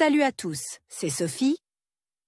Salut à tous, c'est Sophie.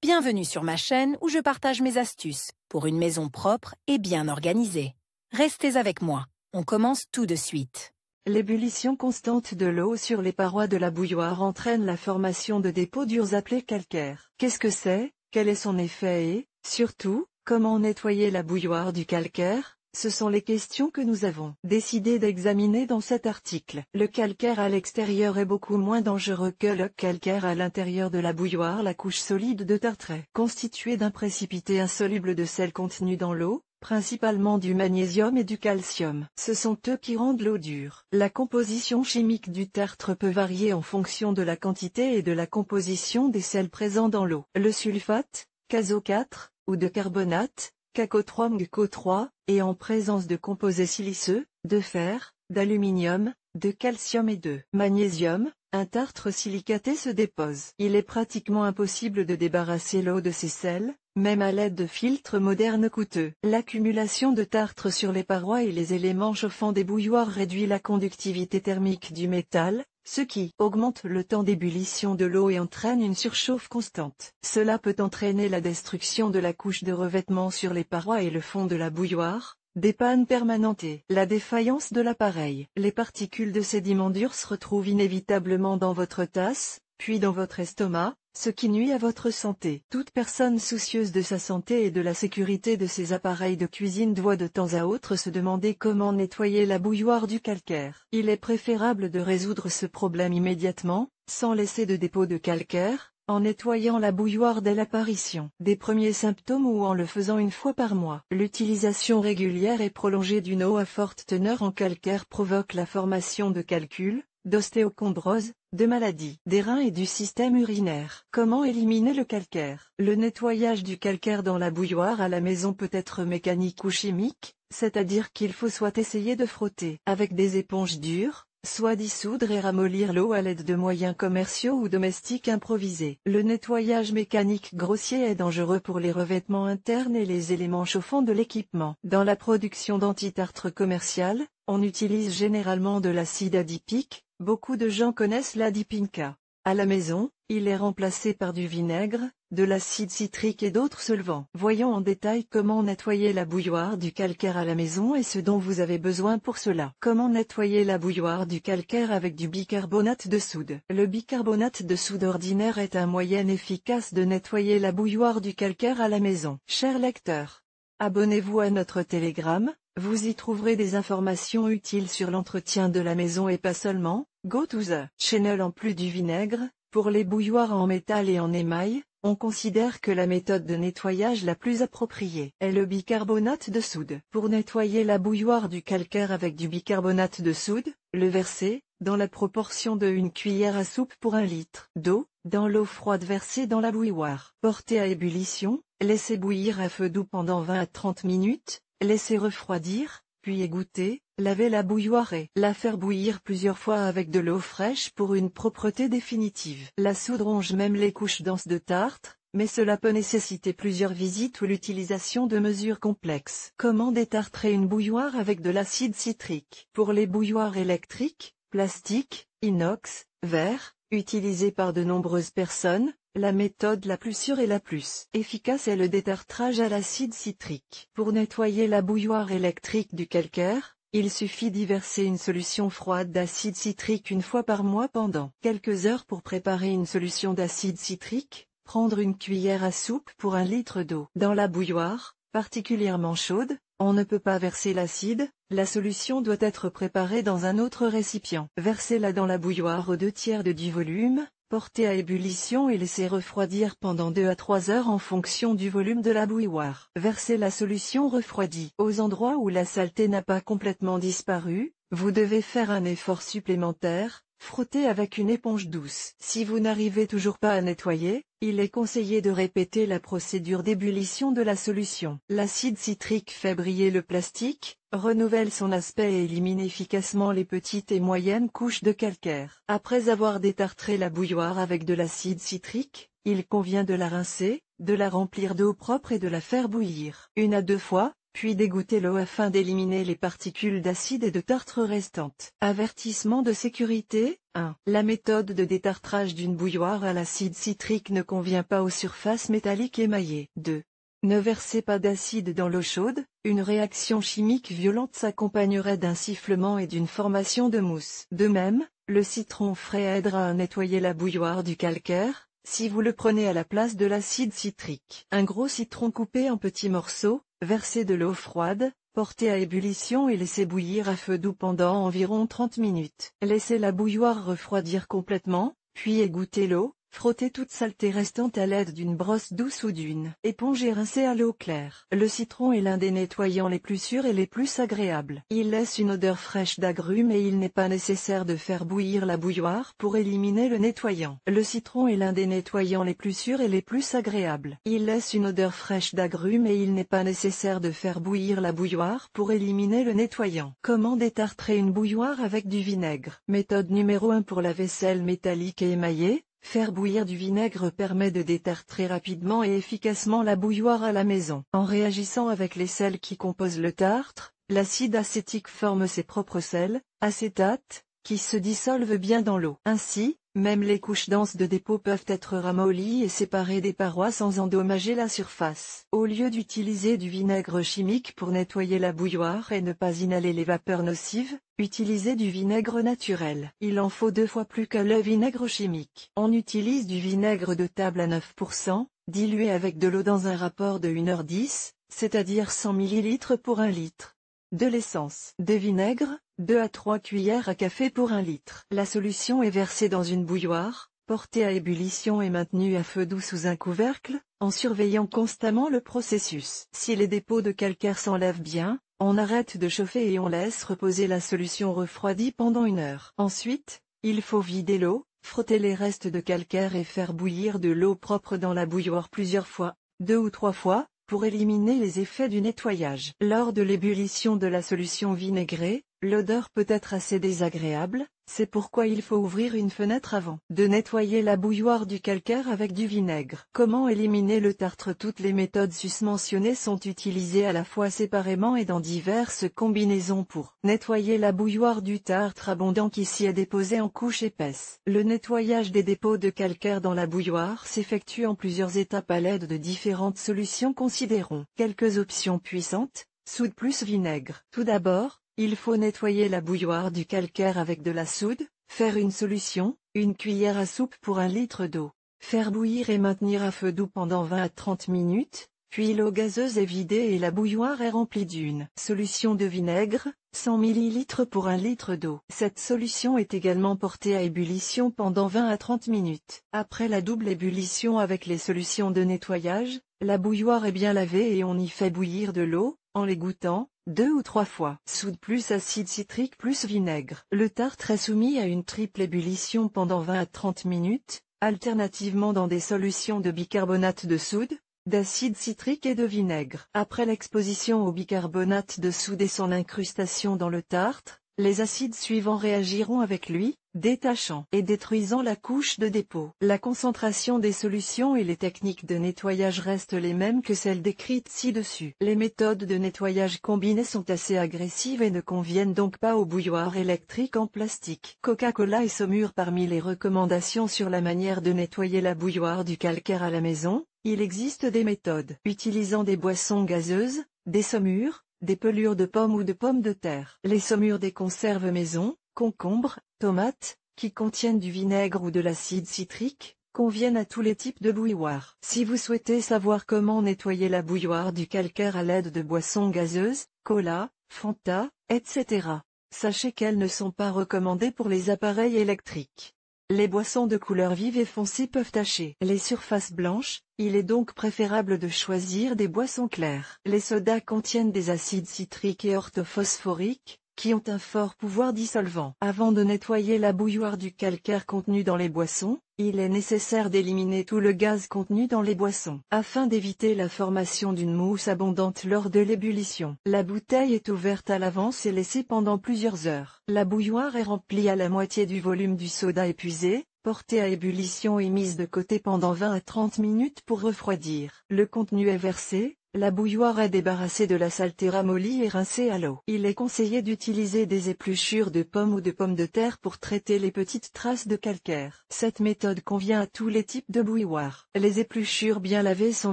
Bienvenue sur ma chaîne où je partage mes astuces pour une maison propre et bien organisée. Restez avec moi, on commence tout de suite. L'ébullition constante de l'eau sur les parois de la bouilloire entraîne la formation de dépôts durs appelés calcaires. Qu'est-ce que c'est? Quel est son effet et, surtout, comment nettoyer la bouilloire du calcaire? Ce sont les questions que nous avons décidé d'examiner dans cet article. Le calcaire à l'extérieur est beaucoup moins dangereux que le calcaire à l'intérieur de la bouilloire. La couche solide de tartre est constituée d'un précipité insoluble de sel contenu dans l'eau, principalement du magnésium et du calcium. Ce sont eux qui rendent l'eau dure. La composition chimique du tartre peut varier en fonction de la quantité et de la composition des sels présents dans l'eau. Le sulfate, CaSO4, ou de carbonate, CaCO3-MgCO3, et en présence de composés siliceux, de fer, d'aluminium, de calcium et de magnésium, un tartre silicaté se dépose. Il est pratiquement impossible de débarrasser l'eau de ces sels, même à l'aide de filtres modernes coûteux. L'accumulation de tartre sur les parois et les éléments chauffants des bouilloires réduit la conductivité thermique du métal, ce qui augmente le temps d'ébullition de l'eau et entraîne une surchauffe constante. Cela peut entraîner la destruction de la couche de revêtement sur les parois et le fond de la bouilloire, des pannes permanentes et la défaillance de l'appareil. Les particules de sédiments durs se retrouvent inévitablement dans votre tasse, puis dans votre estomac, ce qui nuit à votre santé. Toute personne soucieuse de sa santé et de la sécurité de ses appareils de cuisine doit de temps à autre se demander comment nettoyer la bouilloire du calcaire. Il est préférable de résoudre ce problème immédiatement, sans laisser de dépôt de calcaire, en nettoyant la bouilloire dès l'apparition des premiers symptômes ou en le faisant une fois par mois. L'utilisation régulière et prolongée d'une eau à forte teneur en calcaire provoque la formation de calculs, d'ostéochondrose, de maladies des reins et du système urinaire. Comment éliminer le calcaire? Le nettoyage du calcaire dans la bouilloire à la maison peut être mécanique ou chimique, c'est-à-dire qu'il faut soit essayer de frotter avec des éponges dures, soit dissoudre et ramollir l'eau à l'aide de moyens commerciaux ou domestiques improvisés. Le nettoyage mécanique grossier est dangereux pour les revêtements internes et les éléments chauffants de l'équipement. Dans la production d'antitartre commercial, on utilise généralement de l'acide adipique. Beaucoup de gens connaissent l'adipinca. À la maison, il est remplacé par du vinaigre, de l'acide citrique et d'autres solvants. Voyons en détail comment nettoyer la bouilloire du calcaire à la maison et ce dont vous avez besoin pour cela. Comment nettoyer la bouilloire du calcaire avec du bicarbonate de soude? Le bicarbonate de soude ordinaire est un moyen efficace de nettoyer la bouilloire du calcaire à la maison. Chers lecteurs, abonnez-vous à notre Telegram, vous y trouverez des informations utiles sur l'entretien de la maison et pas seulement. Go to the channel. En plus du vinaigre, pour les bouilloires en métal et en émail, on considère que la méthode de nettoyage la plus appropriée est le bicarbonate de soude. Pour nettoyer la bouilloire du calcaire avec du bicarbonate de soude, le verser, dans la proportion de 1 cuillère à soupe pour 1 litre d'eau, dans l'eau froide versée dans la bouilloire. Porter à ébullition, laisser bouillir à feu doux pendant 20 à 30 minutes, laisser refroidir, puis égoutter, laver la bouilloire et la faire bouillir plusieurs fois avec de l'eau fraîche pour une propreté définitive. La soude ronge même les couches denses de tartre, mais cela peut nécessiter plusieurs visites ou l'utilisation de mesures complexes. Comment détartrer une bouilloire avec de l'acide citrique? Pour les bouilloires électriques, plastique, inox, verre, utilisées par de nombreuses personnes, la méthode la plus sûre et la plus efficace est le détartrage à l'acide citrique. Pour nettoyer la bouilloire électrique du calcaire, il suffit d'y verser une solution froide d'acide citrique une fois par mois pendant quelques heures. Pour préparer une solution d'acide citrique, prendre 1 cuillère à soupe pour 1 litre d'eau. Dans la bouilloire, particulièrement chaude, on ne peut pas verser l'acide, la solution doit être préparée dans un autre récipient. Versez-la dans la bouilloire aux 2/3 du volume. Porter à ébullition et laisser refroidir pendant 2 à 3 heures en fonction du volume de la bouilloire. Versez la solution refroidie. Aux endroits où la saleté n'a pas complètement disparu, vous devez faire un effort supplémentaire, frotter avec une éponge douce. Si vous n'arrivez toujours pas à nettoyer, il est conseillé de répéter la procédure d'ébullition de la solution. L'acide citrique fait briller le plastique, renouvelle son aspect et élimine efficacement les petites et moyennes couches de calcaire. Après avoir détartré la bouilloire avec de l'acide citrique, il convient de la rincer, de la remplir d'eau propre et de la faire bouillir 1 à 2 fois, puis d'égoutter l'eau afin d'éliminer les particules d'acide et de tartre restantes. Avertissement de sécurité, 1. La méthode de détartrage d'une bouilloire à l'acide citrique ne convient pas aux surfaces métalliques émaillées. 2. Ne versez pas d'acide dans l'eau chaude, une réaction chimique violente s'accompagnerait d'un sifflement et d'une formation de mousse. De même, le citron frais aidera à nettoyer la bouilloire du calcaire, si vous le prenez à la place de l'acide citrique. Un gros citron coupé en petits morceaux, versez de l'eau froide, portez à ébullition et laissez bouillir à feu doux pendant environ 30 minutes. Laissez la bouilloire refroidir complètement, puis égouttez l'eau. Frottez toute saleté restante à l'aide d'une brosse douce ou d'une éponge et rincez à l'eau claire. Le citron est l'un des nettoyants les plus sûrs et les plus agréables. Il laisse une odeur fraîche d'agrumes et il n'est pas nécessaire de faire bouillir la bouilloire pour éliminer le nettoyant. Le citron est l'un des nettoyants les plus sûrs et les plus agréables. Il laisse une odeur fraîche d'agrumes et il n'est pas nécessaire de faire bouillir la bouilloire pour éliminer le nettoyant. Comment détartrer une bouilloire avec du vinaigre? Méthode numéro 1 pour la vaisselle métallique et émaillée. Faire bouillir du vinaigre permet de détartrer rapidement et efficacement la bouilloire à la maison. En réagissant avec les sels qui composent le tartre, l'acide acétique forme ses propres sels, acétates, qui se dissolvent bien dans l'eau. Ainsi, même les couches denses de dépôt peuvent être ramollies et séparées des parois sans endommager la surface. Au lieu d'utiliser du vinaigre chimique pour nettoyer la bouilloire et ne pas inhaler les vapeurs nocives, utilisez du vinaigre naturel. Il en faut 2 fois plus que le vinaigre chimique. On utilise du vinaigre de table à 9%, dilué avec de l'eau dans un rapport de 1h10, c'est-à-dire 100 ml pour 1 litre. De l'essence de vinaigre, 2 à 3 cuillères à café pour 1 litre. La solution est versée dans une bouilloire, portée à ébullition et maintenue à feu doux sous un couvercle, en surveillant constamment le processus. Si les dépôts de calcaire s'enlèvent bien, on arrête de chauffer et on laisse reposer la solution refroidie pendant 1 heure. Ensuite, il faut vider l'eau, frotter les restes de calcaire et faire bouillir de l'eau propre dans la bouilloire plusieurs fois, 2 ou 3 fois, pour éliminer les effets du nettoyage. Lors de l'ébullition de la solution vinaigrée, l'odeur peut être assez désagréable, c'est pourquoi il faut ouvrir une fenêtre avant de nettoyer la bouilloire du calcaire avec du vinaigre. Comment éliminer le tartre? Toutes les méthodes susmentionnées sont utilisées à la fois séparément et dans diverses combinaisons pour nettoyer la bouilloire du tartre abondant qui s'y est déposé en couches épaisses. Le nettoyage des dépôts de calcaire dans la bouilloire s'effectue en plusieurs étapes à l'aide de différentes solutions. Considérons quelques options puissantes. Soude plus vinaigre. Tout d'abord, il faut nettoyer la bouilloire du calcaire avec de la soude, faire une solution, 1 cuillère à soupe pour 1 litre d'eau. Faire bouillir et maintenir à feu doux pendant 20 à 30 minutes, puis l'eau gazeuse est vidée et la bouilloire est remplie d'une solution de vinaigre, 100 ml pour 1 litre d'eau. Cette solution est également portée à ébullition pendant 20 à 30 minutes. Après la double ébullition avec les solutions de nettoyage, la bouilloire est bien lavée et on y fait bouillir de l'eau, en l'égouttant, 2 ou 3 fois. Soude plus acide citrique plus vinaigre. Le tartre est soumis à une triple ébullition pendant 20 à 30 minutes, alternativement dans des solutions de bicarbonate de soude, d'acide citrique et de vinaigre. Après l'exposition au bicarbonate de soude et son incrustation dans le tartre, les acides suivants réagiront avec lui, détachant et détruisant la couche de dépôt. La concentration des solutions et les techniques de nettoyage restent les mêmes que celles décrites ci-dessus. Les méthodes de nettoyage combinées sont assez agressives et ne conviennent donc pas aux bouilloires électriques en plastique. Coca-Cola et Saumur. Parmi les recommandations sur la manière de nettoyer la bouilloire du calcaire à la maison, il existe des méthodes utilisant des boissons gazeuses, des saumures, des pelures de pommes ou de pommes de terre. Les saumures des conserves maison, concombres, tomates, qui contiennent du vinaigre ou de l'acide citrique, conviennent à tous les types de bouilloires. Si vous souhaitez savoir comment nettoyer la bouilloire du calcaire à l'aide de boissons gazeuses, cola, Fanta, etc., sachez qu'elles ne sont pas recommandées pour les appareils électriques. Les boissons de couleur vive et foncée peuvent tacher les surfaces blanches, il est donc préférable de choisir des boissons claires. Les sodas contiennent des acides citriques et orthophosphoriques, qui ont un fort pouvoir dissolvant. Avant de nettoyer la bouilloire du calcaire contenu dans les boissons, il est nécessaire d'éliminer tout le gaz contenu dans les boissons, afin d'éviter la formation d'une mousse abondante lors de l'ébullition. La bouteille est ouverte à l'avance et laissée pendant plusieurs heures. La bouilloire est remplie à la moitié du volume du soda épuisé, portée à ébullition et mise de côté pendant 20 à 30 minutes pour refroidir. Le contenu est versé, La bouilloire est débarrassée de la saleté ramollie et rincée à l'eau. Il est conseillé d'utiliser des épluchures de pommes ou de pommes de terre pour traiter les petites traces de calcaire. Cette méthode convient à tous les types de bouilloire. Les épluchures bien lavées sont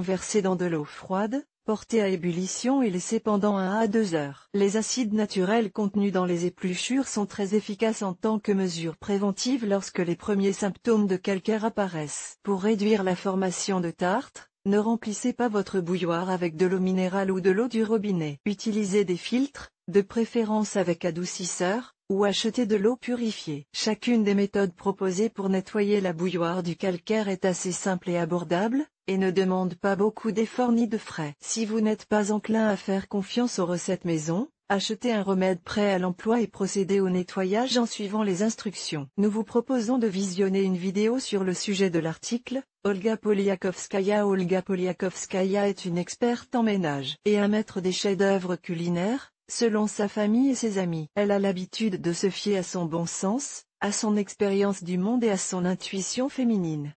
versées dans de l'eau froide, portées à ébullition et laissées pendant 1 à 2 heures. Les acides naturels contenus dans les épluchures sont très efficaces en tant que mesure préventive lorsque les premiers symptômes de calcaire apparaissent. Pour réduire la formation de tartre, ne remplissez pas votre bouilloire avec de l'eau minérale ou de l'eau du robinet. Utilisez des filtres, de préférence avec adoucisseur, ou achetez de l'eau purifiée. Chacune des méthodes proposées pour nettoyer la bouilloire du calcaire est assez simple et abordable, et ne demande pas beaucoup d'efforts ni de frais. Si vous n'êtes pas enclin à faire confiance aux recettes maison, achetez un remède prêt à l'emploi et procédez au nettoyage en suivant les instructions. Nous vous proposons de visionner une vidéo sur le sujet de l'article. Olga Poliakovskaya est une experte en ménage et un maître des chefs-d'œuvre culinaires, selon sa famille et ses amis. Elle a l'habitude de se fier à son bon sens, à son expérience du monde et à son intuition féminine.